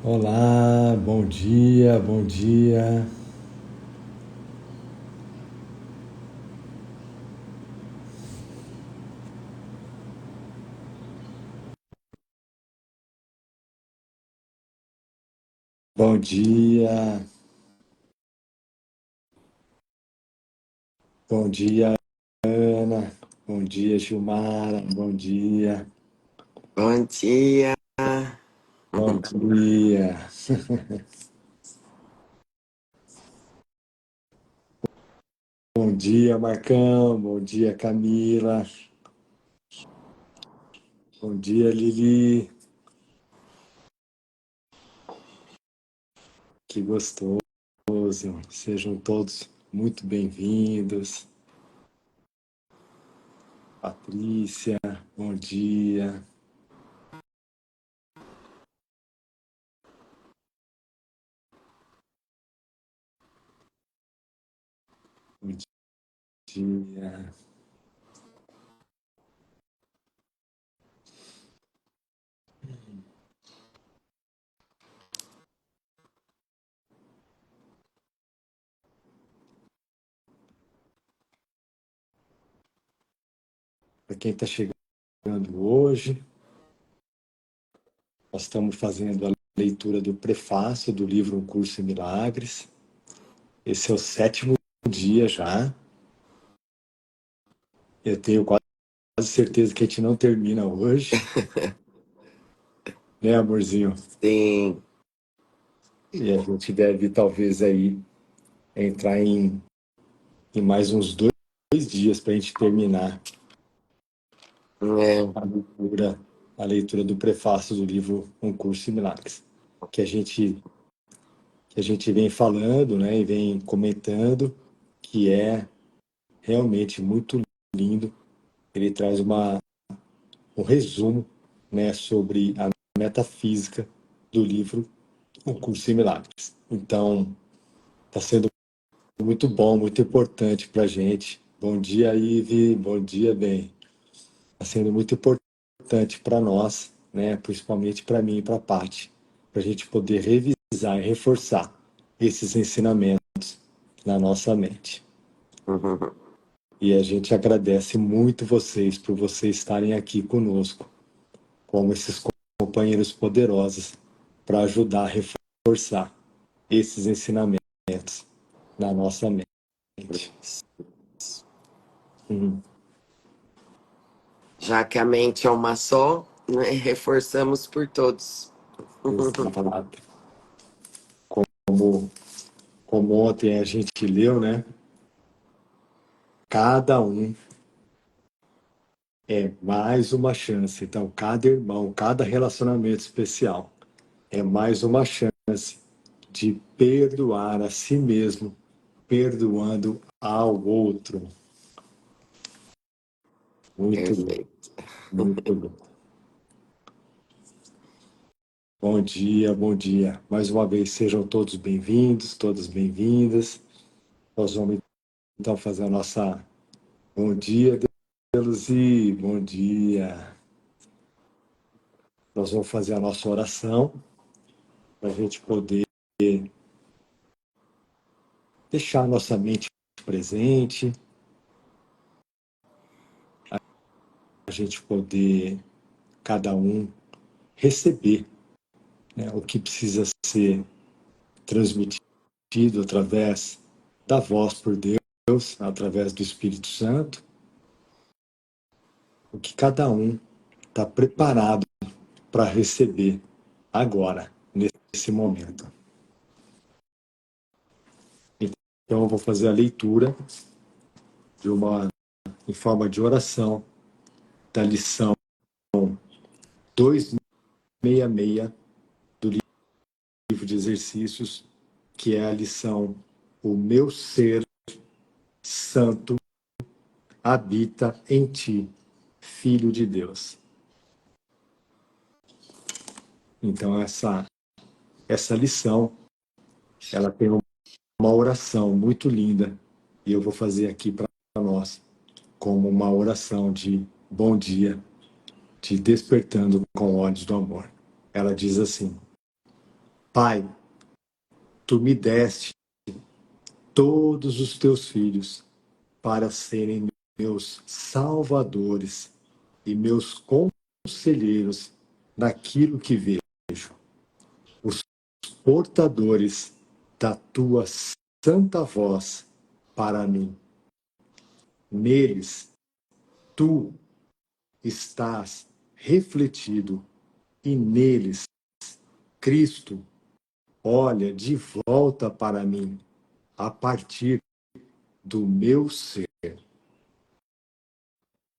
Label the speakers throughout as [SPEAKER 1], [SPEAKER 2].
[SPEAKER 1] Olá, bom dia, bom dia. Bom dia, bom dia, Ana. Bom dia, Gilmara. Bom dia,
[SPEAKER 2] Bom dia.
[SPEAKER 1] bom dia. Bom dia, Marcão. Bom dia, Camila. Bom dia, Lili. Que gostoso. Sejam todos muito bem-vindos. Patrícia, bom dia. Bom dia. Para quem está chegando hoje, nós estamos fazendo a leitura do prefácio do livro Um Curso em Milagres. Esse é o 7º dia já. Eu tenho quase certeza que a gente não termina hoje, né, amorzinho?
[SPEAKER 2] Sim.
[SPEAKER 1] E a gente deve, talvez, aí entrar em mais uns 2 dias para a gente terminar
[SPEAKER 2] É.
[SPEAKER 1] a leitura do prefácio do livro Um Curso em Milagres, que a gente vem falando, né, e vem comentando, que é realmente muito lindo. Ele traz um resumo, né, sobre a metafísica do livro Um Curso em Milagres. Então, está sendo muito bom, muito importante para a gente. Bom dia, Ive. Bom dia, bem. Está sendo muito importante para nós, né, principalmente para mim e para a Paty, para a gente poder revisar e reforçar esses ensinamentos na nossa mente. E a gente agradece muito vocês por vocês estarem aqui conosco, como esses companheiros poderosos, para ajudar a reforçar esses ensinamentos na nossa mente.
[SPEAKER 2] Já que a mente é uma só, né, reforçamos por todos.
[SPEAKER 1] Exato. Como ontem a gente leu, né? Cada um é mais uma chance. Então, cada irmão, cada relacionamento especial é mais uma chance de perdoar a si mesmo, perdoando ao outro. Muito bom,
[SPEAKER 2] Perfeito.
[SPEAKER 1] muito bom. Bom dia, bom dia. Mais uma vez, sejam todos bem-vindos, todas bem-vindas. Nós vamos então fazer a nossa. Bom dia, Deluzi, bom dia. Nós vamos fazer a nossa oração para a gente poder deixar a nossa mente presente, a gente poder, cada um, receber, né, o que precisa ser transmitido através da voz por Deus, através do Espírito Santo, o que cada um está preparado para receber agora, nesse momento. Então, eu vou fazer a leitura em forma de oração da lição 266 do livro de exercícios, que é a lição O meu ser santo habita em ti, Filho de Deus. Então, essa lição, ela tem uma oração muito linda, e eu vou fazer aqui para nós, como uma oração de bom dia, de despertando com ódios do amor. Ela diz assim: Pai, tu me deste todos os teus filhos para serem meus salvadores e meus conselheiros naquilo que vejo, os portadores da tua santa voz para mim. Neles, tu estás refletido e neles, Cristo olha de volta para mim a partir do meu ser.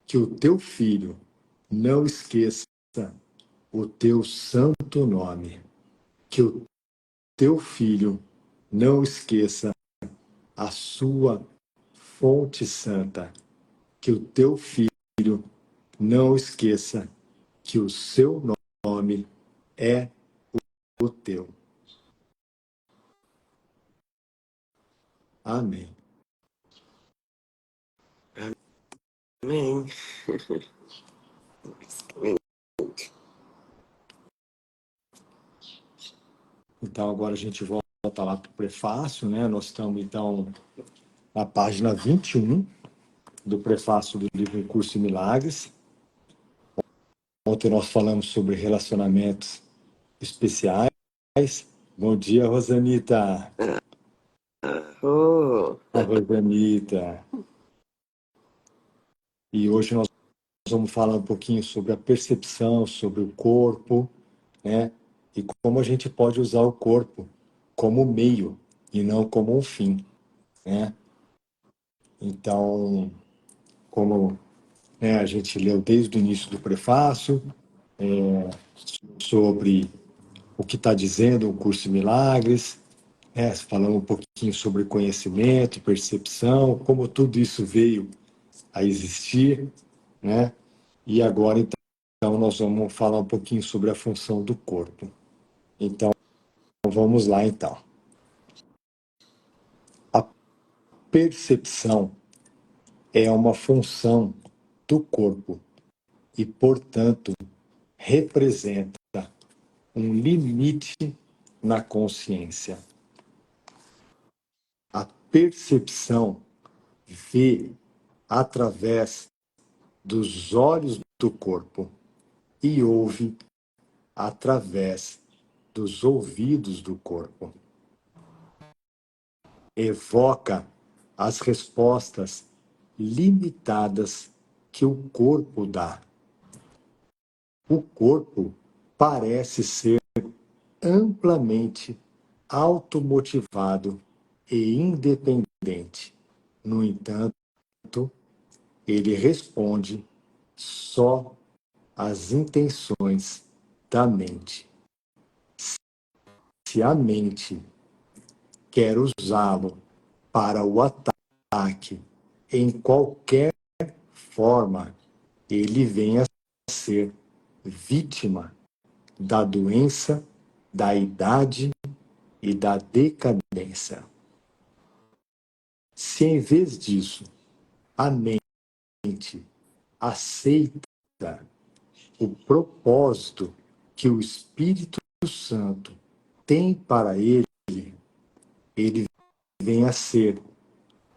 [SPEAKER 1] Que o teu filho não esqueça o teu santo nome. Que o teu filho não esqueça a sua fonte santa. Que o teu filho não esqueça que o seu nome é o teu. Amém.
[SPEAKER 2] Amém.
[SPEAKER 1] Então, agora a gente volta lá para o prefácio, né? Nós estamos, então, na página 21 do prefácio do livro Em Curso de Milagres. Ontem nós falamos sobre relacionamentos especiais. Bom dia, Rosanita.
[SPEAKER 2] Oh,
[SPEAKER 1] A Rosanita. E hoje nós vamos falar um pouquinho sobre a percepção, sobre o corpo, né? E como a gente pode usar o corpo como meio e não como um fim, né? Então, como, né, a gente leu desde o início do prefácio, sobre o que está dizendo o curso de milagres, né, falando um pouquinho sobre conhecimento, percepção, como tudo isso veio a existir, né? E agora, então, nós vamos falar um pouquinho sobre a função do corpo. Então, vamos lá, então. A percepção é uma função do corpo e, portanto, representa um limite na consciência. A percepção vê através dos olhos do corpo e ouve através dos ouvidos do corpo. Evoca as respostas limitadas que o corpo dá. O corpo parece ser amplamente automotivado e independente. No entanto, ele responde só às intenções da mente. Se a mente quer usá-lo para o ataque em qualquer forma, ele vem a ser vítima da doença, da idade e da decadência. Se em vez disso a mente aceita o propósito que o Espírito Santo tem para ele, ele vem a ser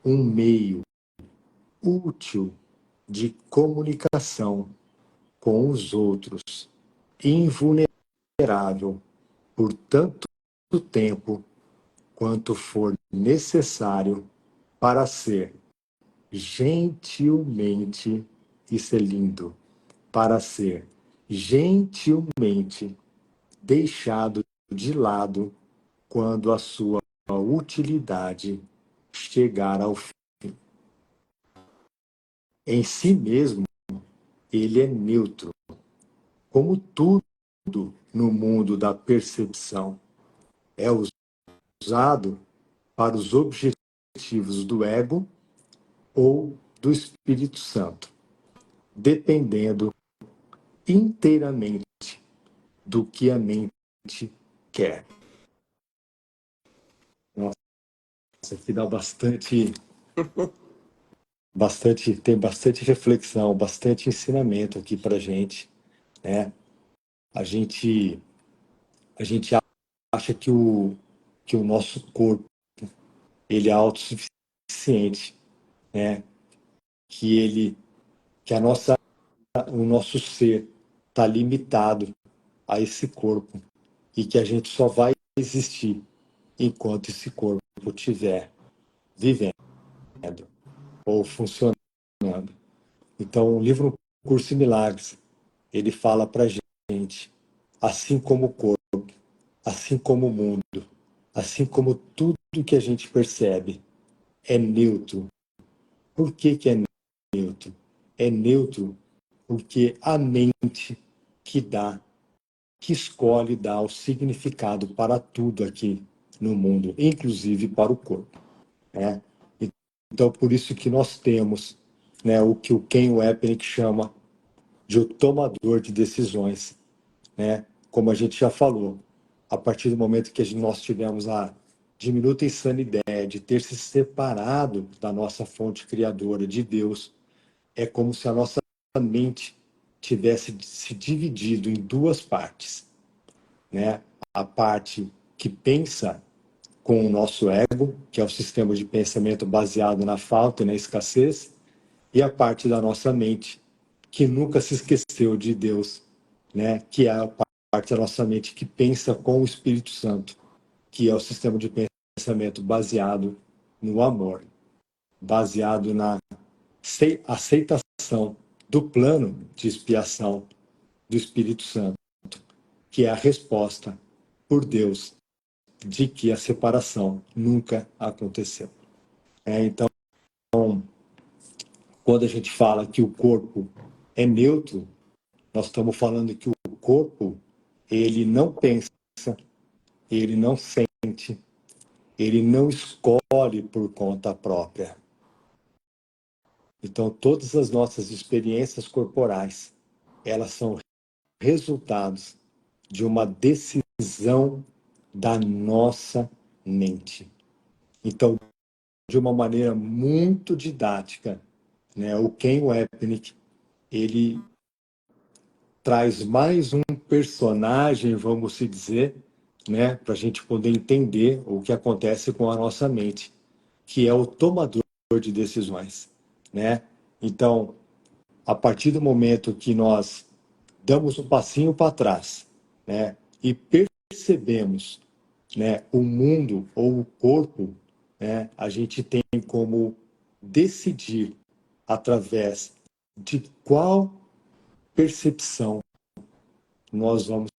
[SPEAKER 1] um meio útil de comunicação com os outros, invulnerável por tanto tempo quanto for necessário para ser gentilmente, isso é lindo, para ser gentilmente deixado de lado quando a sua utilidade chegar ao fim. Em si mesmo, ele é neutro, como tudo no mundo da percepção. É usado para os objetivos do ego ou do Espírito Santo, dependendo inteiramente do que a mente quer. Nossa, isso aqui dá tem bastante reflexão, bastante ensinamento aqui para gente, né? A gente acha que o nosso corpo ele é autossuficiente, né? Que o nosso ser está limitado a esse corpo e que a gente só vai existir enquanto esse corpo estiver vivendo ou funcionando. Então, o livro Curso em Milagres, ele fala para gente, assim como o corpo, assim como o mundo, assim como tudo que a gente percebe, é neutro. Por que é neutro? É neutro porque a mente que dá, que escolhe dar o significado para tudo aqui no mundo, inclusive para o corpo, né? Então, por isso que nós temos, né, o que o Ken Wapnick chama de o tomador de decisões, né? Como a gente já falou, a partir do momento que nós tivemos a diminuta e sã ideia de ter se separado da nossa fonte criadora, de Deus, é como se a nossa mente tivesse se dividido em duas partes, né? A parte que pensa com o nosso ego, que é o sistema de pensamento baseado na falta e na escassez, e a parte da nossa mente que nunca se esqueceu de Deus, né? Que é a parte da nossa mente que pensa com o Espírito Santo, que é o sistema de pensamento baseado no amor, baseado na aceitação do plano de expiação do Espírito Santo, que é a resposta por Deus de que a separação nunca aconteceu. Então, quando a gente fala que o corpo é neutro, nós estamos falando que o corpo, ele não pensa, ele não sente, ele não escolhe por conta própria. Então, todas as nossas experiências corporais, elas são resultados de uma decisão da nossa mente. Então, de uma maneira muito didática, né, o Ken Wapnick, ele traz mais um personagem, vamos se dizer, né, para a gente poder entender o que acontece com a nossa mente, que é o tomador de decisões, né? Então, a partir do momento que nós damos um passinho para trás, né, e percebemos, né, o mundo ou o corpo, né, a gente tem como decidir através de qual percepção nós vamos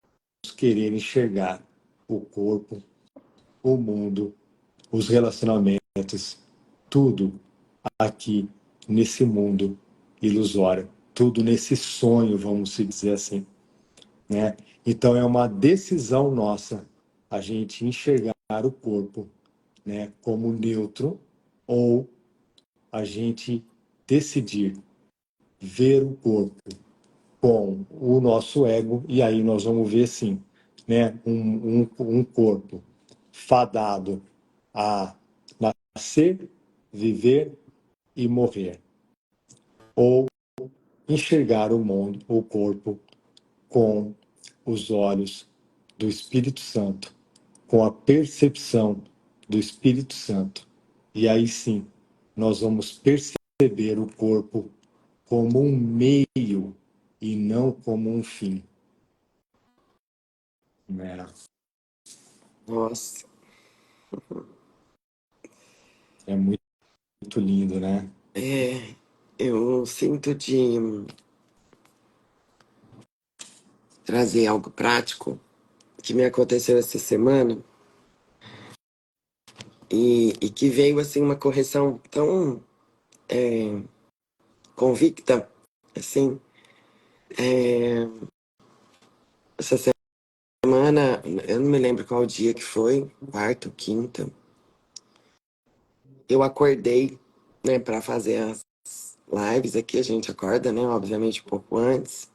[SPEAKER 1] querer enxergar o corpo, o mundo, os relacionamentos, tudo aqui nesse mundo ilusório, tudo nesse sonho, vamos se dizer assim, né? Então é uma decisão nossa a gente enxergar o corpo, né, como neutro ou a gente decidir ver o corpo com o nosso ego, e aí nós vamos ver, sim, né, um corpo fadado a nascer, viver e morrer. Ou enxergar o mundo, o corpo, com os olhos do Espírito Santo, com a percepção do Espírito Santo. E aí sim, nós vamos perceber o corpo como um meio e não como um fim. Né?
[SPEAKER 2] Nossa,
[SPEAKER 1] É muito lindo, né?
[SPEAKER 2] eu sinto de trazer algo prático que me aconteceu essa semana e que veio assim uma correção tão convicta, assim. Essa semana, eu não me lembro qual dia que foi, quarta ou quinta, eu acordei, né, para fazer as lives aqui, a gente acorda, né, obviamente um pouco antes.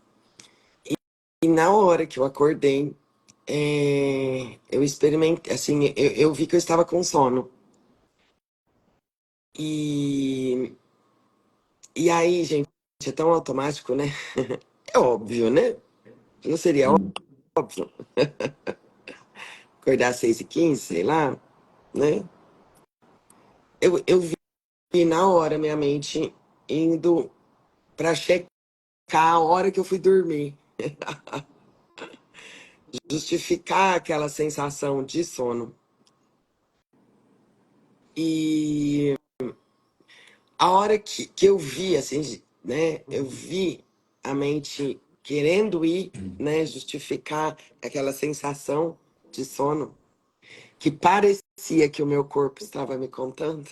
[SPEAKER 2] E na hora que eu acordei, eu experimentei, assim, eu vi que eu estava com sono. E, e aí, gente, é tão automático, né? É óbvio, né? Não seria
[SPEAKER 1] Hum.
[SPEAKER 2] óbvio? acordar às 6h15, sei lá, né? Eu vi na hora minha mente indo pra checar a hora que eu fui dormir. Justificar aquela sensação de sono. E a hora que eu vi, assim, né? Eu vi a mente querendo ir, né? Justificar aquela sensação de sono que parecia que o meu corpo estava me contando.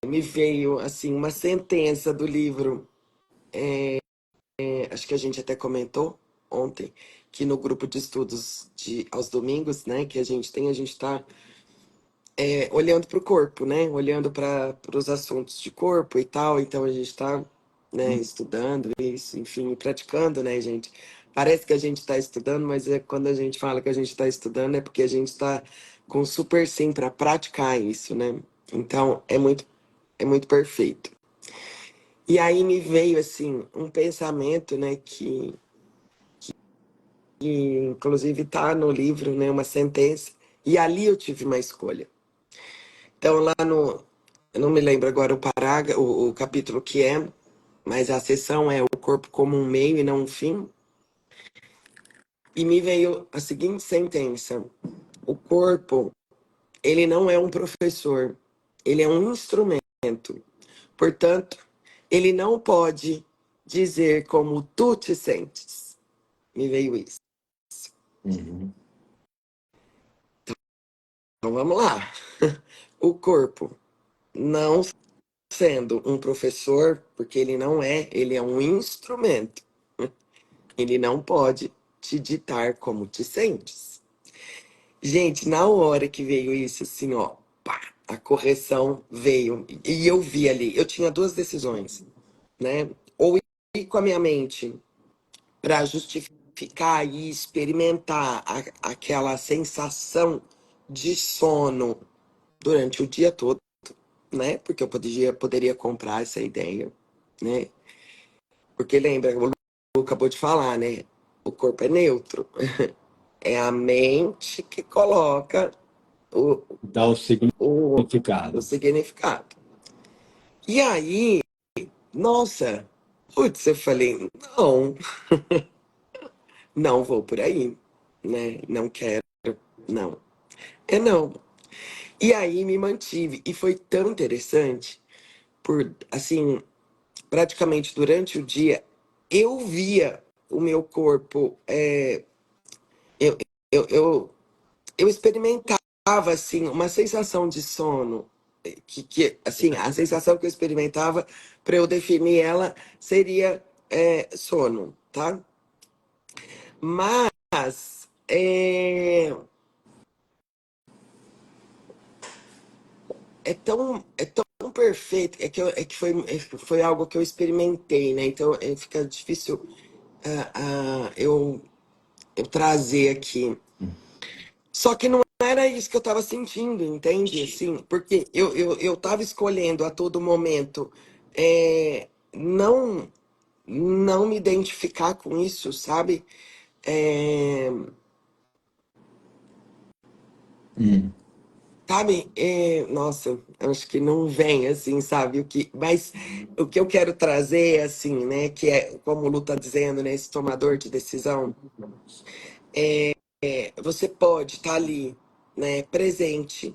[SPEAKER 2] Me veio, assim, uma sentença do livro, acho que a gente até comentou ontem, que no grupo de estudos aos domingos, né, que a gente está olhando para o corpo, né, olhando para os assuntos de corpo e tal, então a gente está, né, estudando isso, enfim, praticando, né, gente. Parece que a gente está estudando, mas quando a gente fala que a gente está estudando é porque a gente está com super sim para praticar isso, né? Então é muito perfeito. E aí me veio assim um pensamento, né, que inclusive está no livro, né, uma sentença, e ali eu tive uma escolha. Então lá no, eu não me lembro agora o parágrafo, o capítulo que é, mas a seção é o corpo como um meio e não um fim. E me veio a seguinte sentença: o corpo, ele não é um professor, ele é um instrumento. Portanto, ele não pode dizer como tu te sentes. Me veio isso.
[SPEAKER 1] Uhum.
[SPEAKER 2] Então vamos lá. O corpo, não sendo um professor, porque ele não é, ele é um instrumento. Ele não pode te ditar como te sentes. Gente, na hora que veio isso, assim, ó, pá, a correção veio. E eu vi ali, eu tinha duas decisões, né? Ou ir com a minha mente para justificar e experimentar aquela sensação de sono durante o dia todo, né? Porque eu poderia comprar essa ideia, né? Porque lembra, o Lu acabou de falar, né? O corpo é neutro. É a mente que coloca o,
[SPEAKER 1] Dá o
[SPEAKER 2] o, o
[SPEAKER 1] significado.
[SPEAKER 2] significado. E aí, nossa, putz, eu falei, não, não vou por aí, né? Não quero, não. É não. E aí me mantive. E foi tão interessante, por, assim, praticamente durante o dia, eu via o meu corpo, eu, eu, eu, eu experimentava, assim, uma sensação de sono, assim, a sensação que eu experimentava, para eu definir ela, seria sono, tá? Mas, é tão perfeito, foi algo que eu experimentei, né? Então, fica difícil eu trazer aqui. Só que não era isso que eu estava sentindo, entende? Assim, porque eu tava escolhendo a todo momento não me identificar com isso, sabe? É,
[SPEAKER 1] Hum.
[SPEAKER 2] sabe? Nossa, eu acho que não vem assim, sabe? Mas o que eu quero trazer, assim, né? Que é, como o Lu tá dizendo, né? Esse tomador de decisão. Você pode estar ali, né, presente,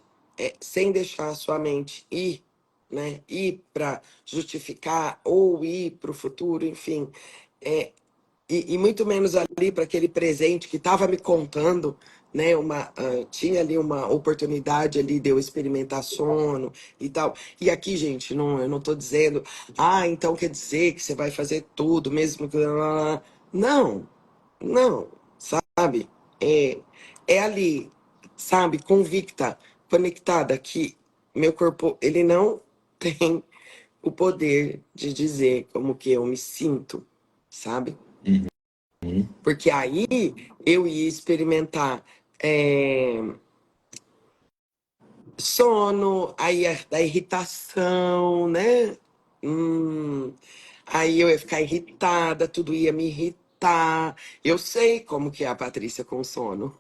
[SPEAKER 2] sem deixar a sua mente ir, né, ir para justificar ou ir para o futuro, enfim, é, e muito menos ali para aquele presente que estava me contando, né, tinha ali uma oportunidade ali de eu experimentar sono e tal. E aqui, gente, não, eu não estou dizendo, então quer dizer que você vai fazer tudo, mesmo que... Não, não, sabe? É, é ali, sabe? Convicta, conectada, que meu corpo, ele não tem o poder de dizer como que eu me sinto, sabe?
[SPEAKER 1] Uhum.
[SPEAKER 2] Porque aí eu ia experimentar sono, aí da irritação, né? Aí eu ia ficar irritada, tudo ia me irritar. tá. Eu sei como que é a Patrícia com sono.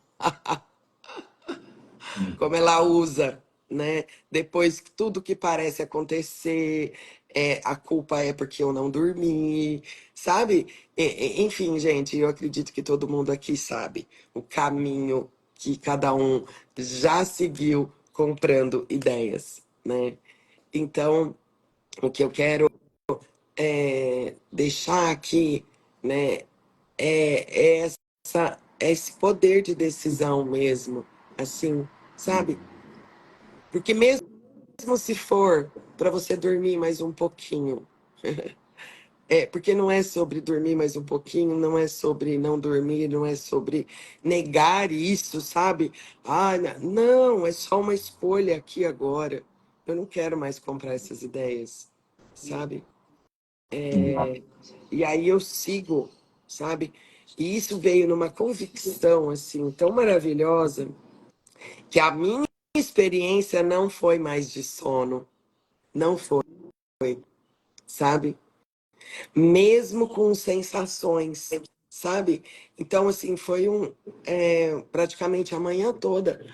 [SPEAKER 2] Como ela usa, né? Depois que tudo que parece acontecer, a culpa é porque eu não dormi, sabe? Enfim, gente, eu acredito que todo mundo aqui sabe o caminho que cada um já seguiu comprando ideias, né? Então, o que eu quero deixar aqui, né, é esse poder de decisão mesmo, assim, sabe? Porque mesmo se for para você dormir mais um pouquinho, porque não é sobre dormir mais um pouquinho, não é sobre não dormir, não é sobre negar isso, sabe? Ah, não, é só uma escolha aqui agora. Eu não quero mais comprar essas ideias, sabe? E aí eu sigo, sabe? E isso veio numa convicção assim tão maravilhosa que a minha experiência não foi mais de sono, não foi, sabe? Mesmo com sensações, sabe? Então, assim, foi praticamente a manhã toda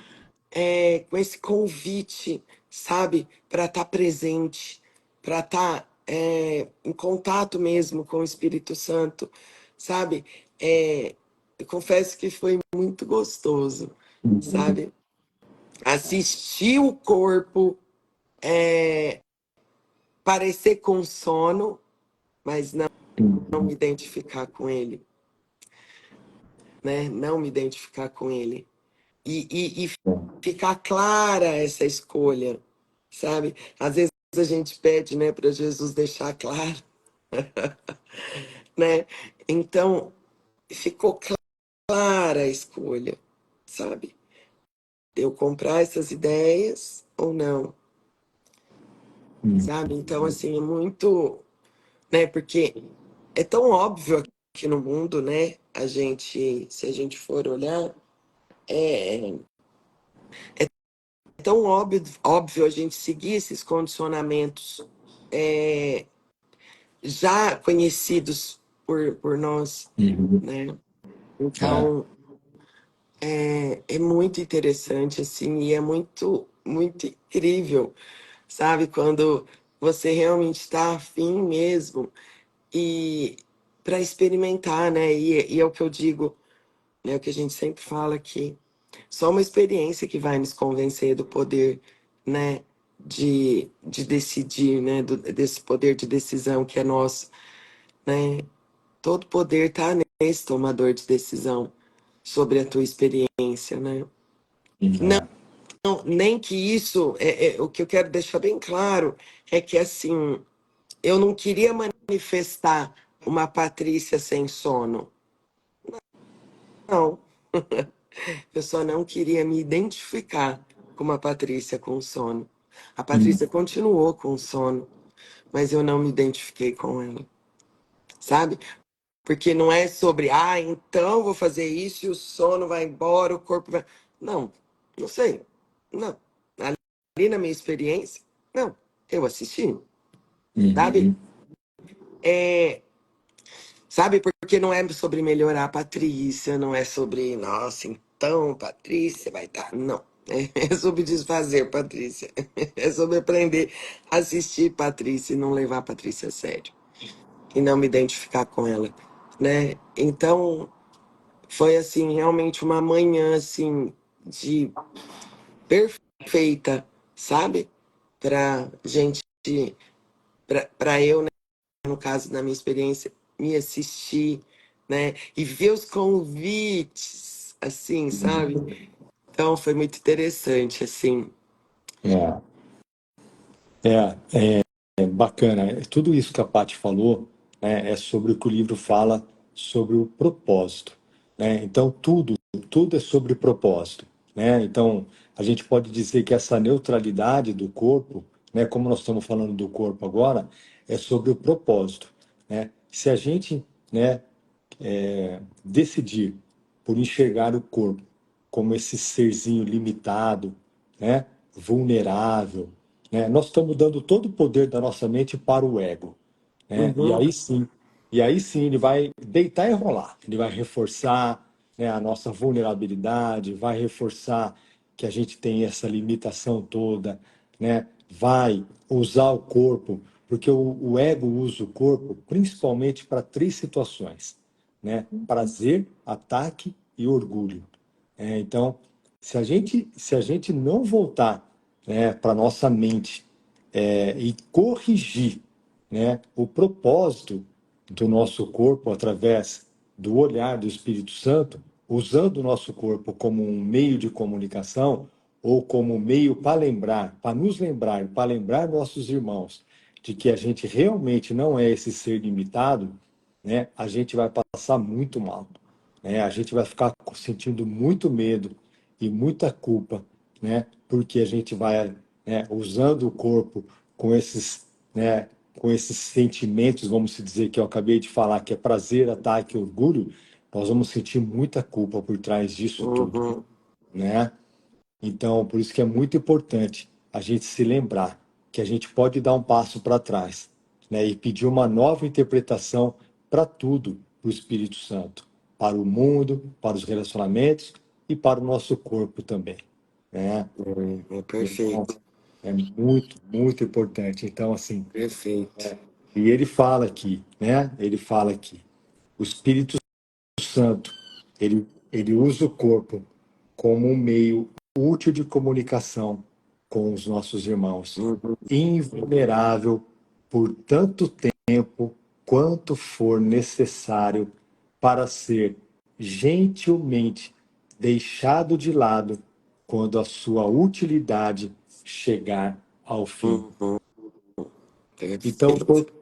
[SPEAKER 2] com esse convite, sabe? Para estar presente, para estar em contato mesmo com o Espírito Santo, sabe? Eu confesso que foi muito gostoso, sabe? Assistir o corpo parecer com sono, mas não me identificar com ele, né? Não me identificar com ele. E ficar clara essa escolha, sabe? Às vezes a gente pede, né, para Jesus deixar claro, né? Então, ficou clara a escolha, sabe? Eu comprar essas ideias ou não, sabe? Então, assim, é muito, né? Porque é tão óbvio aqui no mundo, né? Se a gente for olhar, é tão óbvio a gente seguir esses condicionamentos já conhecidos por nós, né? Então, é muito interessante, assim, e é muito, muito incrível, sabe? Quando você realmente está afim mesmo e para experimentar, né? E é o que eu digo, né? O que a gente sempre fala aqui. Só uma experiência que vai nos convencer do poder, né? De decidir, né? Desse poder de decisão que é nosso, né? Todo poder está nesse tomador de decisão sobre a tua experiência, né? Não, nem que isso, o que eu quero deixar bem claro é que, assim, eu não queria manifestar uma Patrícia sem sono. Não, eu só não queria me identificar com uma Patrícia com sono. A Patrícia continuou com sono, mas eu não me identifiquei com ela, sabe? Porque não é sobre, então vou fazer isso e o sono vai embora, o corpo vai. Não, não sei. Não. Ali na minha experiência, não. Eu assisti, sabe? É, sabe, porque não é sobre melhorar a Patrícia, não é sobre, nossa, então, Patrícia vai estar. Não. É sobre desfazer, Patrícia. É sobre aprender a assistir Patrícia e não levar a Patrícia a sério. E não me identificar com ela, né? Então, foi assim, realmente uma manhã assim de perfeita, sabe? Pra gente, pra eu, né, no caso da minha experiência, me assistir, né? E ver os convites, assim, sabe? Então foi muito interessante, assim.
[SPEAKER 1] É, é bacana. Tudo isso que a Paty falou, né, é sobre o que o livro fala sobre o propósito, né? Então, tudo é sobre propósito, né? Então, a gente pode dizer que essa neutralidade do corpo, né, como nós estamos falando do corpo agora, é sobre o propósito, né? Se a gente, né, decidir por enxergar o corpo como esse serzinho limitado, né, vulnerável, né, nós estamos dando todo o poder da nossa mente para o ego, né? E
[SPEAKER 2] Uhum,
[SPEAKER 1] aí sim, E aí sim ele vai deitar e rolar. Ele vai reforçar, né, a nossa vulnerabilidade, vai reforçar que a gente tem essa limitação toda, né? Vai usar o corpo, porque o ego usa o corpo principalmente para três situações, né? Prazer, ataque e orgulho. Então, se a gente não voltar, né, para nossa mente, e corrigir, né, o propósito do nosso corpo através do olhar do Espírito Santo, usando o nosso corpo como um meio de comunicação ou como meio para lembrar, para nos lembrar, para lembrar nossos irmãos de que a gente realmente não é esse ser limitado, né, a gente vai passar muito mal, né? A gente vai ficar sentindo muito medo e muita culpa, né? Porque a gente vai, né, usando o corpo com esses, né, com esses sentimentos, vamos dizer, que eu acabei de falar, que é prazer, ataque, orgulho, nós vamos sentir muita culpa por trás disso tudo,
[SPEAKER 2] Uhum.
[SPEAKER 1] né? Então, por isso que é muito importante a gente se lembrar que a gente pode dar um passo para trás, né, e pedir uma nova interpretação para tudo para o Espírito Santo, para o mundo, para os relacionamentos e para o nosso corpo também, né?
[SPEAKER 2] É
[SPEAKER 1] Então,
[SPEAKER 2] perfeito,
[SPEAKER 1] é muito, muito importante. Então, assim,
[SPEAKER 2] perfeito.
[SPEAKER 1] e ele fala aqui, né? Ele fala aqui, o Espírito Santo, ele usa o corpo como um meio útil de comunicação com os nossos irmãos,
[SPEAKER 2] Uhum.
[SPEAKER 1] invulnerável por tanto tempo quanto for necessário para ser gentilmente deixado de lado quando a sua utilidade chegar ao fim.
[SPEAKER 2] Uhum.
[SPEAKER 1] Então,
[SPEAKER 2] Perfeito.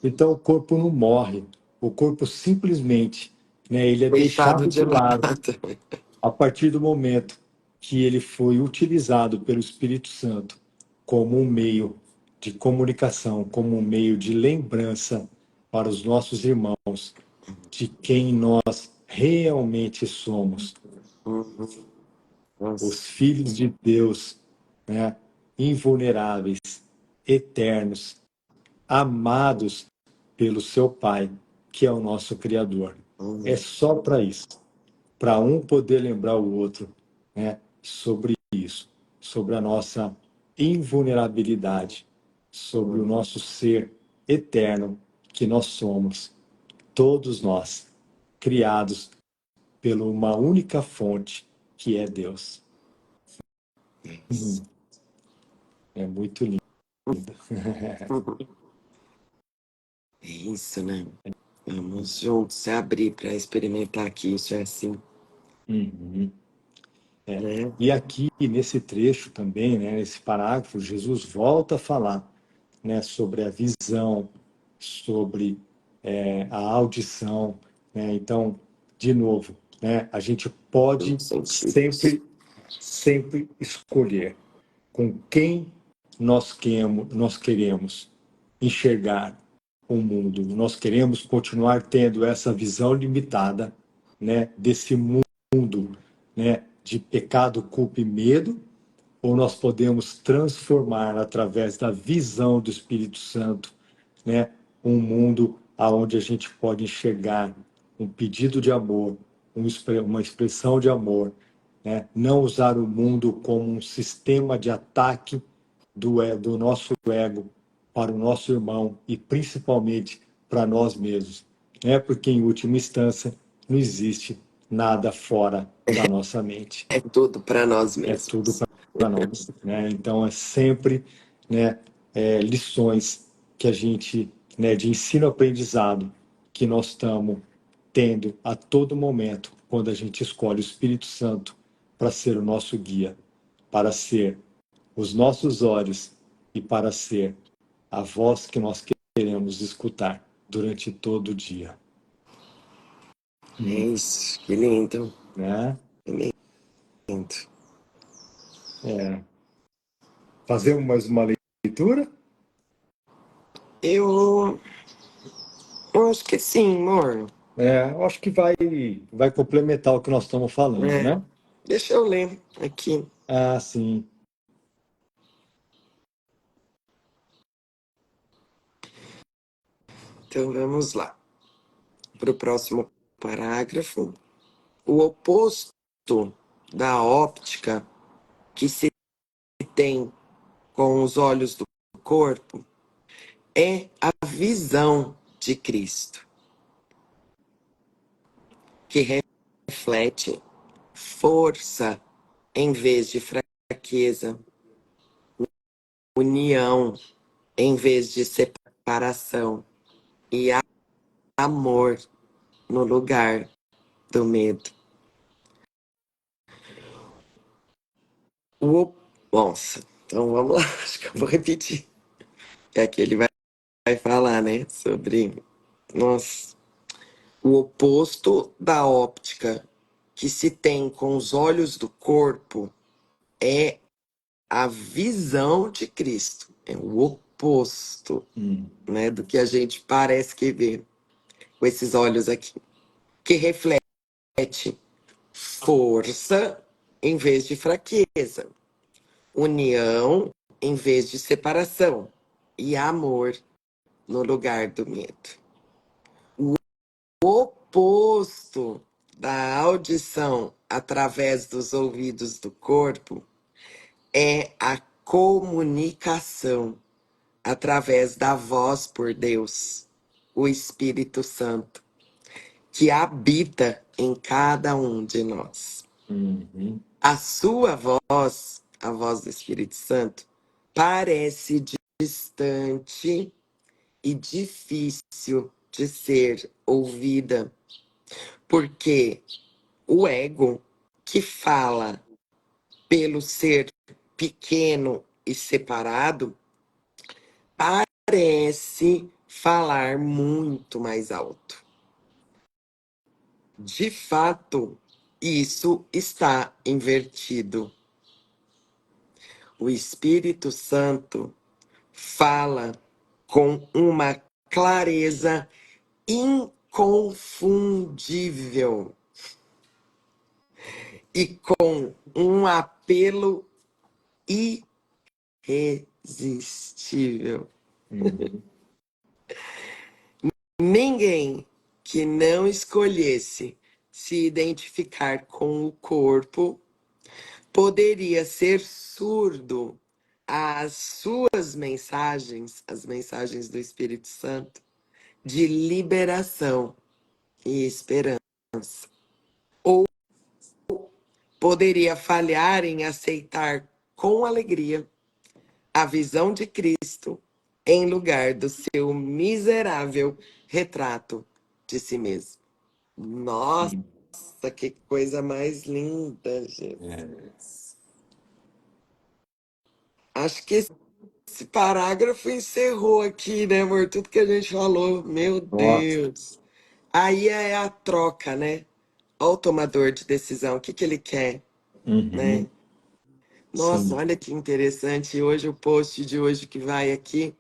[SPEAKER 1] então o corpo não morre, o corpo simplesmente, né, ele é
[SPEAKER 2] Deixado
[SPEAKER 1] deixado
[SPEAKER 2] de
[SPEAKER 1] de lado
[SPEAKER 2] lado.
[SPEAKER 1] a partir do momento que ele foi utilizado pelo Espírito Santo como um meio de comunicação, como um meio de lembrança para os nossos irmãos de quem nós realmente somos,
[SPEAKER 2] Uhum. Nossa.
[SPEAKER 1] os filhos de Deus, né, invulneráveis, eternos, amados pelo seu Pai, que é o nosso Criador. É
[SPEAKER 2] Uhum.
[SPEAKER 1] só para isso, para um poder lembrar o outro, né, sobre isso, sobre a nossa invulnerabilidade, sobre o nosso ser eterno que nós somos, todos nós, criados por uma única fonte, que é Deus.
[SPEAKER 2] Isso.
[SPEAKER 1] É muito lindo.
[SPEAKER 2] Uhum. É isso, né? Vamos juntos se abrir para experimentar que isso é assim,
[SPEAKER 1] Uhum.
[SPEAKER 2] né?
[SPEAKER 1] E aqui, nesse trecho também, né, nesse parágrafo, Jesus volta a falar, né, sobre a visão, sobre a audição, né? Então, de novo, né, a gente pode
[SPEAKER 2] Nos sentidos.
[SPEAKER 1] sempre escolher com quem nós queremos enxergar o mundo. Nós queremos continuar tendo essa visão limitada, né, desse mundo, né, de pecado, culpa e medo, ou nós podemos transformar através da visão do Espírito Santo, né, um mundo aonde a gente pode enxergar um pedido de amor, uma expressão de amor, né? Não usar o mundo como um sistema de ataque do nosso ego para o nosso irmão e principalmente para nós mesmos, né? Porque em última instância não existe nada fora da nossa mente,
[SPEAKER 2] É tudo para nós
[SPEAKER 1] é tudo
[SPEAKER 2] mesmos.
[SPEAKER 1] para nós, né? Então é sempre, né, lições que a gente, né, de ensino-aprendizado que nós estamos tendo a todo momento quando a gente escolhe o Espírito Santo para ser o nosso guia, para ser os nossos olhos e para ser a voz que nós queremos escutar durante todo o dia,
[SPEAKER 2] É isso. Que lindo.
[SPEAKER 1] né?
[SPEAKER 2] Que lindo.
[SPEAKER 1] É. Fazemos mais uma leitura?
[SPEAKER 2] Eu acho que sim, amor.
[SPEAKER 1] Eu acho que vai complementar o que nós estamos falando,
[SPEAKER 2] É.
[SPEAKER 1] né?
[SPEAKER 2] Deixa eu ler aqui.
[SPEAKER 1] Ah, sim.
[SPEAKER 2] Então vamos lá. para o próximo parágrafo. O oposto da óptica que se tem com os olhos do corpo é a visão de Cristo, que reflete força em vez de fraqueza, união em vez de separação e amor no lugar do medo. Nossa, então vamos lá, acho que eu vou repetir. É que ele vai falar, né, sobre, nossa, o oposto da óptica que se tem com os olhos do corpo é a visão de Cristo. É o oposto, né, do que a gente parece que vê com esses olhos aqui, que reflete força em vez de fraqueza, união em vez de separação e amor no lugar do medo. O oposto da audição através dos ouvidos do corpo é a comunicação através da voz por Deus, o Espírito Santo, que habita em cada um de nós. A sua voz, a voz do Espírito Santo, parece distante e difícil de ser ouvida, porque o ego que fala pelo ser pequeno e separado parece falar muito mais alto. De fato, isso está invertido. O Espírito Santo fala com uma clareza inconfundível e com um apelo irresistível. Ninguém que não escolhesse se identificar com o corpo poderia ser surdo às suas mensagens, as mensagens do Espírito Santo, de liberação e esperança. Ou poderia falhar em aceitar com alegria a visão de Cristo em lugar do seu miserável retrato de si mesmo. Nossa, que coisa mais linda, gente. Acho que esse parágrafo encerrou aqui, né, amor? Tudo que a gente falou. Meu
[SPEAKER 1] Nossa.
[SPEAKER 2] Deus. Aí é a troca, né? Olha o tomador de decisão, o que que ele quer, né? Nossa,
[SPEAKER 1] Sim.
[SPEAKER 2] olha que interessante. Hoje o post de hoje que vai aqui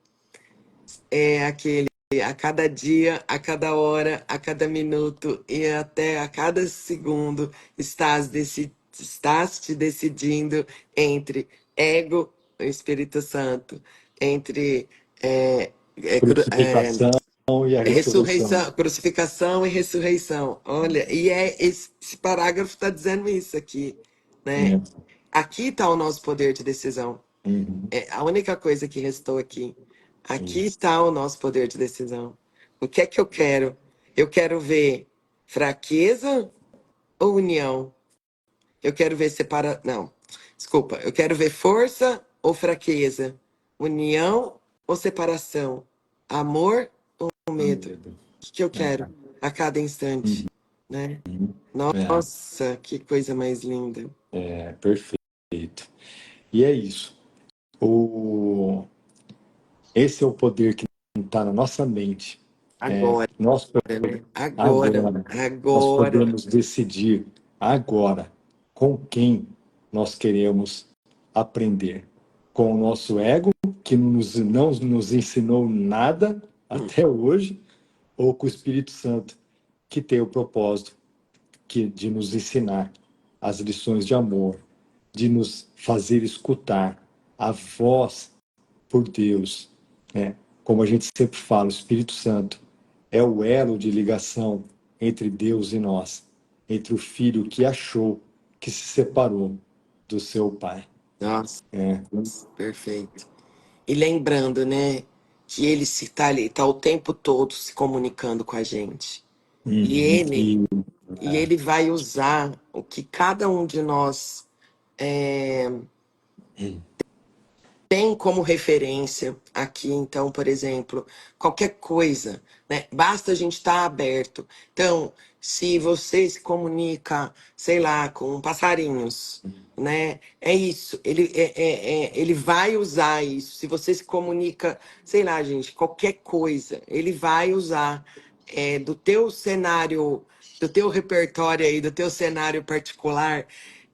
[SPEAKER 2] é aquele a cada dia, a cada hora, a cada minuto e até a cada segundo estás te decidindo entre ego e Espírito Santo, entre é, é, cru- é,
[SPEAKER 1] Crucificação e a ressurreição.
[SPEAKER 2] ressurreição, crucificação e ressurreição. Olha, e esse parágrafo está dizendo isso aqui, né?
[SPEAKER 1] É.
[SPEAKER 2] Aqui está o nosso poder de decisão. É a única coisa que restou aqui. Aqui
[SPEAKER 1] Isso.
[SPEAKER 2] está o nosso poder de decisão. O que é que eu quero? Eu quero ver fraqueza ou união? Eu quero ver Não, desculpa. Eu quero ver força ou fraqueza? União ou separação? Amor ou medo? O que eu quero a cada instante? Né? Nossa, que coisa mais linda.
[SPEAKER 1] É perfeito. E é isso. O... Esse é o poder que está na nossa mente.
[SPEAKER 2] Agora,
[SPEAKER 1] Nós
[SPEAKER 2] né? Agora,
[SPEAKER 1] agora nós
[SPEAKER 2] agora.
[SPEAKER 1] podemos decidir agora com quem nós queremos aprender. Com o nosso ego, que não nos ensinou nada até hoje, ou com o Espírito Santo, que tem o propósito de nos ensinar as lições de amor, de nos fazer escutar a voz por Deus, né? Como a gente sempre fala, o Espírito Santo é o elo de ligação entre Deus e nós, entre o filho que achou que se separou do seu pai.
[SPEAKER 2] Nossa,
[SPEAKER 1] É,
[SPEAKER 2] perfeito. E lembrando, né, que ele se tá ali, tá o tempo todo se comunicando com a gente. E
[SPEAKER 1] uhum,
[SPEAKER 2] ele, e ele vai usar o que cada um de nós é, tem como referência aqui, então, por exemplo, qualquer coisa, né? Basta a gente estar aberto. Então, se você se comunica, sei lá, com passarinhos, né? É isso. Ele vai usar isso. Se você se comunica, sei lá, gente, qualquer coisa, ele vai usar do teu cenário, do teu repertório aí, do teu cenário particular,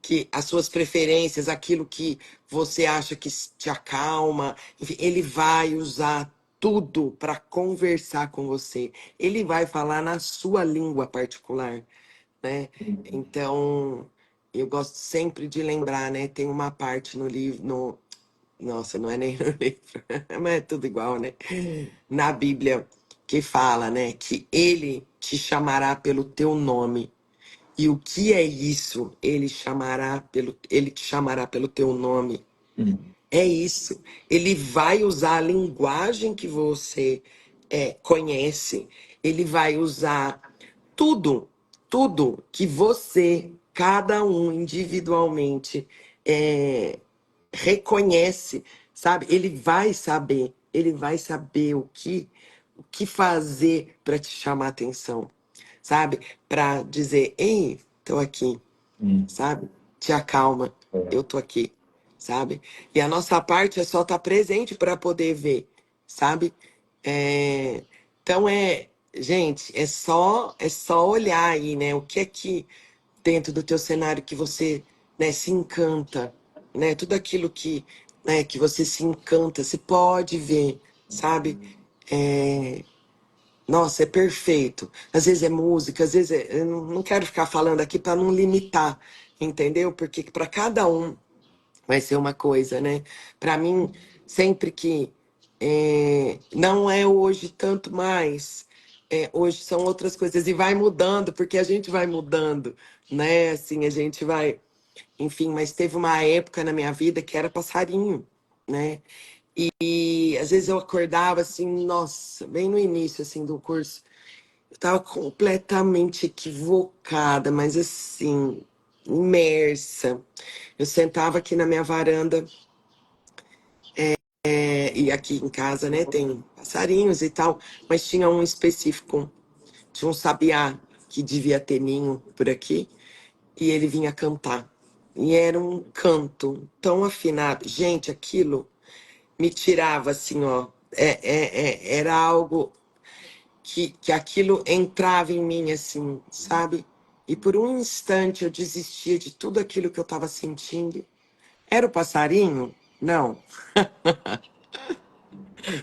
[SPEAKER 2] que as suas preferências, aquilo que você acha que te acalma, enfim, ele vai usar tudo para conversar com você. Ele vai falar na sua língua particular, né? Então, eu gosto sempre de lembrar, né? Tem uma parte no livro, nossa, não é nem no livro, mas é tudo igual, né? Na Bíblia que fala, né, que ele te chamará pelo teu nome. E o que é isso? Ele te chamará pelo teu nome. É isso. Ele vai usar a linguagem que você conhece. Ele vai usar tudo, tudo que você, cada um individualmente, reconhece, sabe? Ele vai saber o que fazer para te chamar atenção, sabe? Para dizer, ei, tô aqui, sabe? Te acalma, eu tô aqui, sabe? E a nossa parte é só estar presente para poder ver, sabe? É, Então gente, é só olhar aí, né? O que é que dentro do teu cenário que você, né, se encanta, né? Tudo aquilo que você se encanta, você pode ver, sabe? É, Nossa, é perfeito. Às vezes é música, às vezes eu não quero ficar falando aqui para não limitar, entendeu? Porque para cada um vai ser uma coisa, né? Para mim, sempre que não é hoje tanto mais, hoje são outras coisas e vai mudando, porque a gente vai mudando, né? Assim, a gente vai, enfim, mas teve uma época na minha vida que era passarinho, né? E às vezes eu acordava assim, nossa, bem no início assim do curso, eu tava completamente equivocada, mas assim, imersa. Eu sentava aqui na minha varanda, e aqui em casa, né, tem passarinhos e tal, mas tinha um específico, tinha um sabiá que devia ter ninho por aqui, e ele vinha cantar. E era um canto tão afinado. Gente, aquilo me tirava assim, ó. Era algo que aquilo entrava em mim, assim, sabe? E por um instante eu desistia de tudo aquilo que eu estava sentindo. Era o passarinho? Não.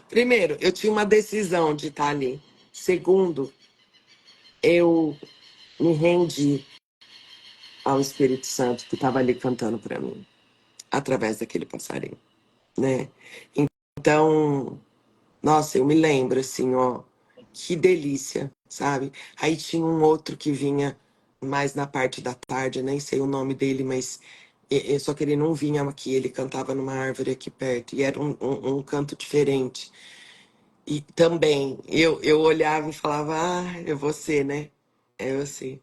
[SPEAKER 2] Primeiro, eu tinha uma decisão de estar ali. Segundo, eu me rendi ao Espírito Santo que estava ali cantando para mim, através daquele passarinho, né? Então, nossa, eu me lembro assim, ó, que delícia, sabe? Aí tinha um outro que vinha mais na parte da tarde, eu nem sei o nome dele, mas só que ele não vinha aqui, ele cantava numa árvore aqui perto, e era um canto diferente. E também eu olhava e falava, ah, é você, né? É você.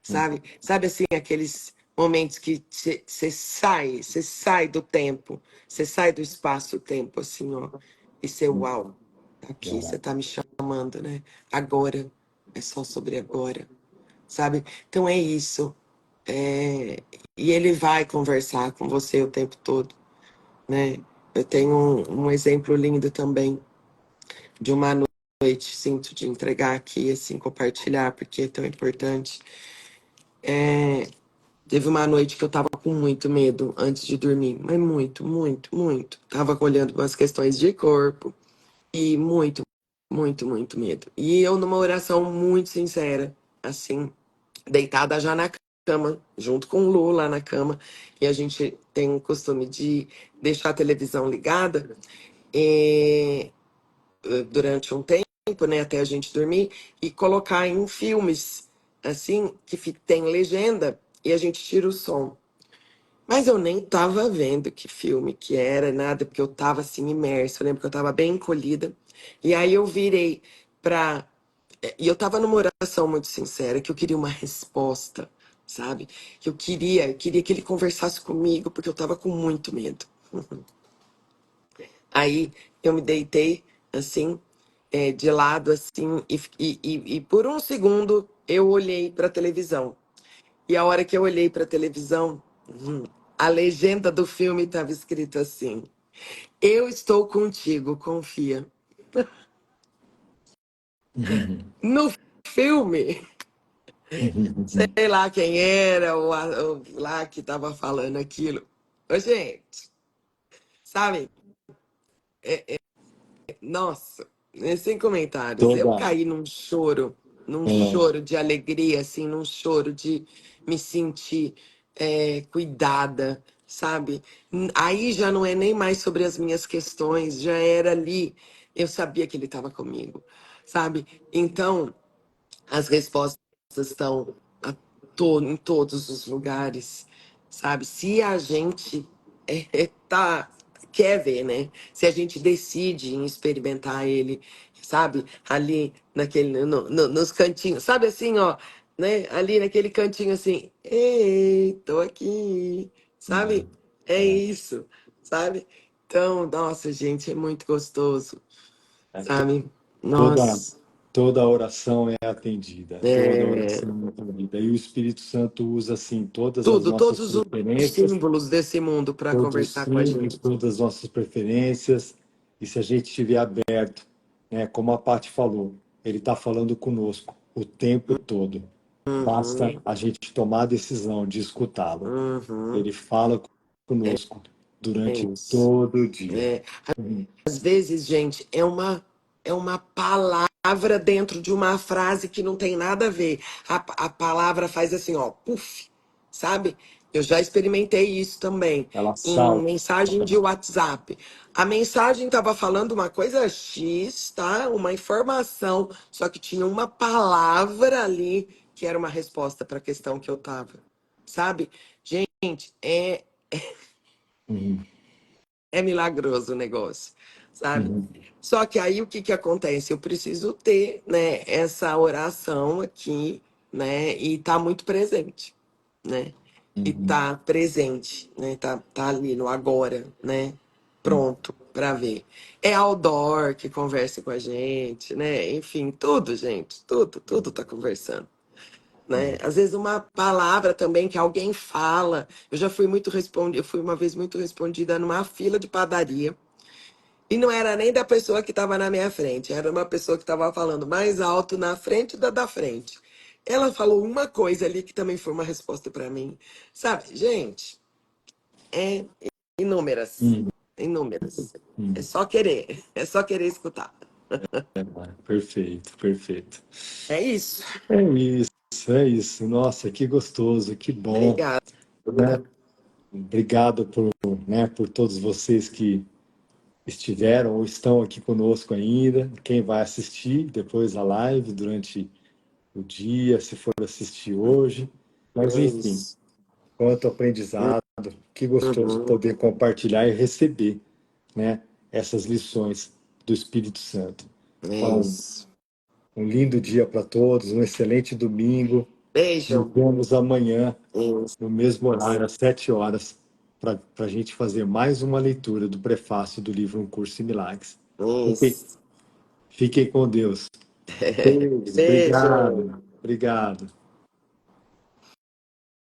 [SPEAKER 2] Sabe assim, aqueles momentos que você sai do tempo, você sai do espaço-tempo, assim, ó, e você, uau, tá aqui, você tá me chamando, né? Agora, é só sobre agora, sabe? Então é isso. É, E ele vai conversar com você o tempo todo, né? Eu tenho um exemplo lindo também de uma noite, sinto de entregar aqui, assim, compartilhar, porque é tão importante. Teve uma noite que eu tava com muito medo antes de dormir, mas muito, muito, muito. Tava olhando umas questões de corpo e muito, muito, muito medo. E eu numa oração muito sincera, assim, deitada já na cama, junto com o Lu lá na cama, e a gente tem o costume de deixar a televisão ligada durante um tempo né, até a gente dormir, e colocar em filmes, assim, que tem legenda, e a gente tira o som. Mas eu nem tava vendo que filme que era, nada, porque eu tava assim imersa. Eu lembro que eu tava bem encolhida. E aí eu virei pra. E eu tava numa oração muito sincera, que eu queria uma resposta, sabe? Que eu queria que ele conversasse comigo, porque eu tava com muito medo. Aí eu me deitei, assim, de lado, assim, e por um segundo eu olhei pra televisão. E a hora que eu olhei pra televisão, a legenda do filme estava escrito assim: Eu estou contigo, confia. No filme, sei lá quem era, o lá que tava falando aquilo. Ô, gente, sabe? Nossa, sem comentários. Eu
[SPEAKER 1] Toda,
[SPEAKER 2] caí num choro de alegria, assim, num choro de me sentir cuidada, sabe? Aí já não é nem mais sobre as minhas questões, já era ali. Eu sabia que ele estava comigo, sabe? Então, as respostas estão em todos os lugares, sabe? Se a gente quer ver, né? Se a gente decide em experimentar ele, sabe? Ali naquele, nos cantinhos, sabe assim, ó, né? Ali naquele cantinho assim, ei, tô aqui, sabe? É
[SPEAKER 1] é,
[SPEAKER 2] isso, sabe? Então, nossa, gente, é muito gostoso,
[SPEAKER 1] é,
[SPEAKER 2] sabe?
[SPEAKER 1] toda,
[SPEAKER 2] Nossa,
[SPEAKER 1] toda oração é atendida, toda
[SPEAKER 2] é.
[SPEAKER 1] oração é atendida. E o Espírito Santo usa, assim, todas as
[SPEAKER 2] Tudo,
[SPEAKER 1] nossas
[SPEAKER 2] todos os
[SPEAKER 1] preferências,
[SPEAKER 2] símbolos desse mundo para
[SPEAKER 1] todos os
[SPEAKER 2] conversar com a
[SPEAKER 1] símbolos,
[SPEAKER 2] gente.
[SPEAKER 1] todas as nossas preferências. E se a gente estiver aberto, né, como a Paty falou, ele está falando conosco o tempo todo. Basta
[SPEAKER 2] Uhum,
[SPEAKER 1] a gente tomar a decisão de escutá-lo.
[SPEAKER 2] uhum,
[SPEAKER 1] Ele fala conosco
[SPEAKER 2] é
[SPEAKER 1] durante
[SPEAKER 2] isso.
[SPEAKER 1] todo o dia.
[SPEAKER 2] É, às vezes, gente, é uma palavra dentro de uma frase que não tem nada a ver. A palavra faz assim, ó, puf, sabe? Eu já experimentei isso também
[SPEAKER 1] Ela
[SPEAKER 2] em
[SPEAKER 1] salta.
[SPEAKER 2] mensagem de WhatsApp. A mensagem estava falando uma coisa X, tá? Uma informação, só que tinha uma palavra ali que era uma resposta para a questão que eu tava, sabe? Gente,
[SPEAKER 1] Uhum,
[SPEAKER 2] é milagroso o negócio, sabe?
[SPEAKER 1] uhum,
[SPEAKER 2] Só que aí o que que acontece? Eu preciso ter, né, essa oração aqui, né, e tá muito presente, né? E
[SPEAKER 1] uhum,
[SPEAKER 2] tá presente, né? Tá ali no agora, né?
[SPEAKER 1] uhum,
[SPEAKER 2] Pronto para ver. É outdoor que conversa com a gente, né? Enfim, tudo, gente, tudo tá conversando. Né?
[SPEAKER 1] uhum.
[SPEAKER 2] Às vezes uma palavra também que alguém fala. Eu já fui muito respondida, eu fui uma vez muito respondida numa fila de padaria. E não era nem da pessoa que estava na minha frente, era uma pessoa que estava falando mais alto na frente da frente. Ela falou uma coisa ali que também foi uma resposta para mim. Sabe, gente, é inúmeras,
[SPEAKER 1] Uhum,
[SPEAKER 2] inúmeras.
[SPEAKER 1] uhum.
[SPEAKER 2] É só querer escutar.
[SPEAKER 1] Perfeito, perfeito.
[SPEAKER 2] É isso.
[SPEAKER 1] É isso, é isso. Nossa, que gostoso, que bom,
[SPEAKER 2] Obrigada.
[SPEAKER 1] né? Obrigado por todos vocês que estiveram ou estão aqui conosco ainda. Quem vai assistir depois a live durante o dia, se for assistir hoje. Mas,
[SPEAKER 2] É
[SPEAKER 1] enfim,
[SPEAKER 2] isso.
[SPEAKER 1] quanto aprendizado, que gostoso
[SPEAKER 2] Uhum.
[SPEAKER 1] poder compartilhar e receber, né, essas lições do Espírito Santo.
[SPEAKER 2] É
[SPEAKER 1] Então,
[SPEAKER 2] isso.
[SPEAKER 1] um lindo dia para todos, um excelente domingo. Nos
[SPEAKER 2] Beijo.
[SPEAKER 1] vemos amanhã,
[SPEAKER 2] Isso.
[SPEAKER 1] no mesmo horário, às 7 horas, para a gente fazer mais uma leitura do prefácio do livro Um Curso em Milagres. Fiquem,
[SPEAKER 2] Isso.
[SPEAKER 1] fiquem com Deus. Beijos,
[SPEAKER 2] Beijo.
[SPEAKER 1] obrigado, obrigado.